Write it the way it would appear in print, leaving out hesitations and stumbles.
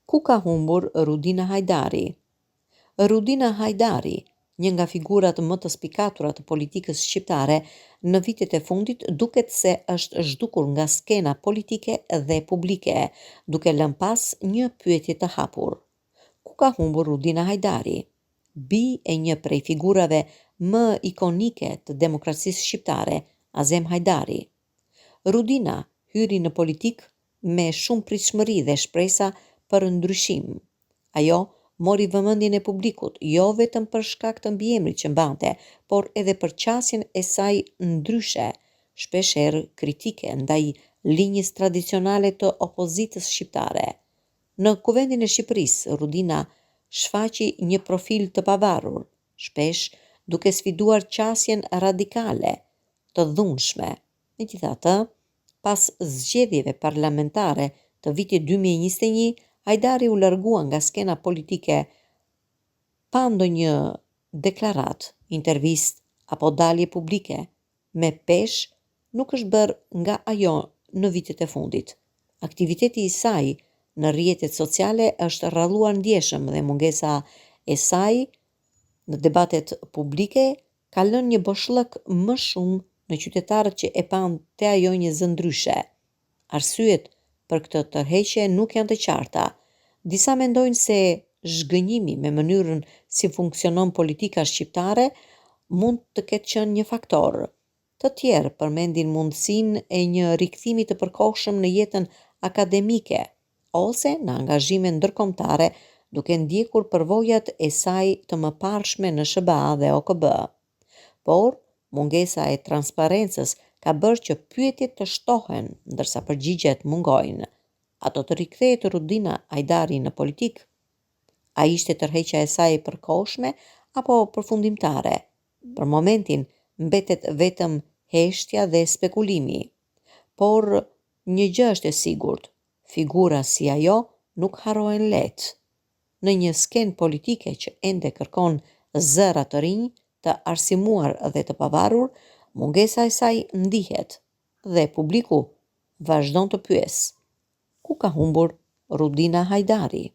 Ku ka humbur Rudina Hajdari? Rudina Hajdari, një nga figurat më të spikatura të politikës shqiptare, në vitet e fundit duket se është zhdukur nga skena politike dhe publike, duke lënë pas një pyetje të hapur. Ku ka humbur Rudina Hajdari? Bi e një prej figurave më ikonike të demokracisë shqiptare, Azem Hajdari. Rudina hyri në politik me shumë pritshmëri dhe shpresa për ndryshim. Ajo mori vëmendjen e publikut, jo vetëm për shkak të mbiemrit që mbante, por edhe për qasjen e saj ndryshe, shpeshherë kritike ndaj linjës tradicionale të opozitës shqiptare. Në Kuvendin e Shqipërisë, Rudina shfaqi një profil të pavarur, shpesh duke sfiduar qasjen radikale, të dhunshme. Megjithatë, pas zgjedhjeve parlamentare të vitit 2021, Hajdari u largua nga skena politike pa ndonjë deklaratë, intervistë apo dalje publike. Me peshë nuk është bërë nga ajo në vitet e fundit. Aktiviteti i saj në rrjetet sociale është rralluar ndjeshëm dhe mungesa e saj në debatet publike ka lënë një boshllëk më shumë në qytetarët që e pan te ajo një zë ndryshe. Arsyet për këtë tërheqje nuk janë të qarta. Disa mendojnë se zhgënjimi me mënyrën si funksionon politika shqiptare mund të ketë qenë një faktor. Të tjerë përmendin mundësinë e një rikthimi të përkohshëm në jetën akademike ose në angazhime ndërkombëtare, duke ndjekur përvojat e saj të mëparshme në SBA dhe OKB. Por mungesa e transparencës ka bërë që pyetjet të shtohen, ndërsa përgjigjet mungojnë. A do të rikthehet Rudina Hajdari në politik? A ishte tërheqja e saj e përkohshme apo përfundimtare? Për momentin mbetet vetëm heshtja dhe spekulimi. Por një gjë është e sigurt, figura si ajo nuk harrohen lehtë. Në një skenë politike që ende kërkon zëra të rinj, të arsimuar dhe të pavarur, mungesa e saj ndihet dhe publiku vazhdon të pyes. Ku ka humbur Rudina Hajdari?